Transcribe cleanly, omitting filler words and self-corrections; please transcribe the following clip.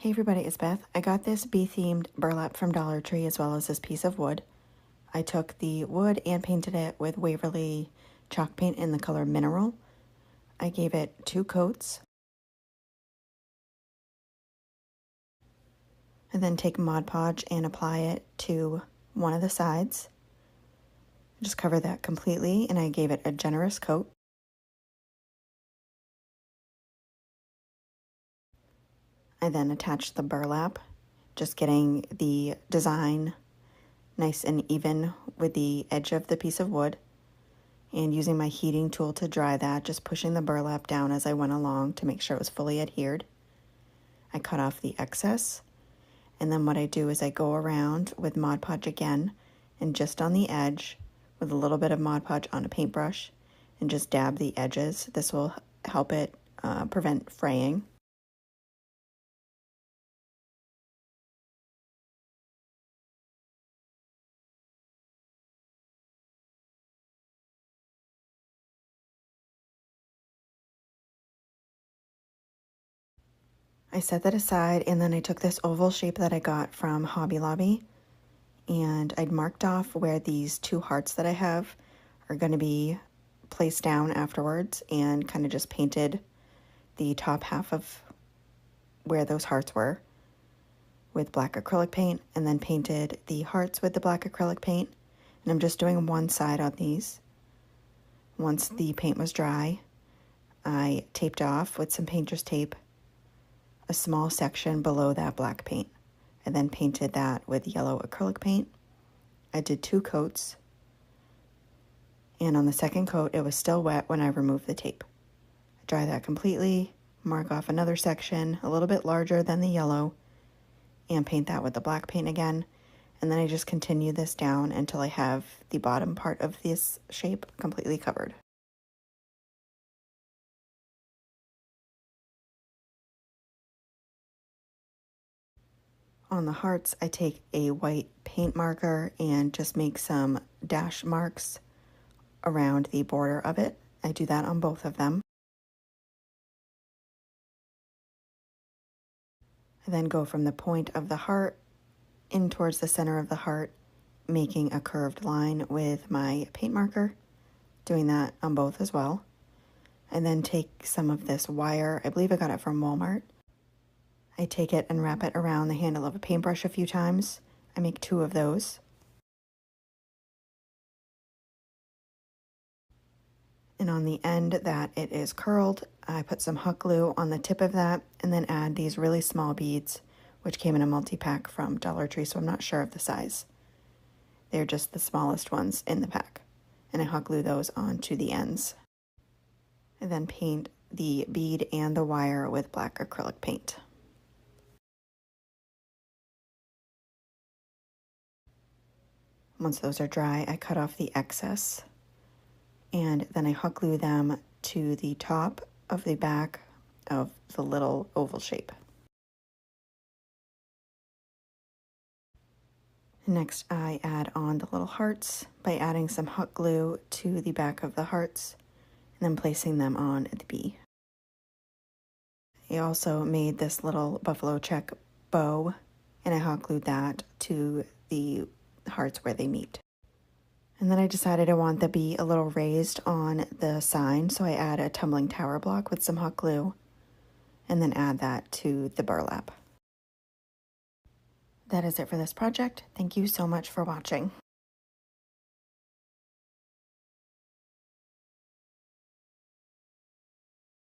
Hey everybody, it's Beth. I got this bee-themed burlap from Dollar Tree as well as this piece of wood. I took the wood and painted it with Waverly chalk paint in the color Mineral. I gave it 2 coats. And then take Mod Podge and apply it to one of the sides. Just cover that completely, and I gave it a generous coat. I then attached the burlap, just getting the design nice and even with the edge of the piece of wood, and using my heating tool to dry that, just pushing the burlap down as I went along to make sure it was fully adhered. I cut off the excess, and then what I do is I go around with Mod Podge again, and just on the edge with a little bit of Mod Podge on a paintbrush, and just dab the edges. This will help it prevent fraying. I set that aside, and then I took this oval shape that I got from Hobby Lobby, and I'd marked off where these 2 hearts that I have are going to be placed down afterwards, and kind of just painted the top half of where those hearts were with black acrylic paint, and then painted the hearts with the black acrylic paint. And I'm just doing one side on these. Once the paint was dry, I taped off with some painter's tape a small section below that black paint. I then painted that with yellow acrylic paint. I did 2 coats, and on the second coat it was still wet when I removed the tape. I dry that completely, mark off another section a little bit larger than the yellow, and paint that with the black paint again, and then I just continue this down until I have the bottom part of this shape completely covered. On the hearts, I take a white paint marker and just make some dash marks around the border of it. I do that on both of them. I then go from the point of the heart in towards the center of the heart, making a curved line with my paint marker, doing that on both as well. And then take some of this wire, I believe I got it from Walmart. I take it and wrap it around the handle of a paintbrush a few times. I make 2 of those. And on the end that it is curled, I put some hot glue on the tip of that, and then add these really small beads, which came in a multi-pack from Dollar Tree, so I'm not sure of the size. They're just the smallest ones in the pack. And I hot glue those onto the ends. I then paint the bead and the wire with black acrylic paint. Once those are dry, I cut off the excess, and then I hot glue them to the top of the back of the little oval shape. Next, I add on the little hearts by adding some hot glue to the back of the hearts and then placing them on the bee. I also made this little buffalo check bow, and I hot glued that to the hearts where they meet. And then I decided I want the bee a little raised on the sign, so I add a tumbling tower block with some hot glue and then add that to the burlap. That is it for this project. Thank you so much for watching.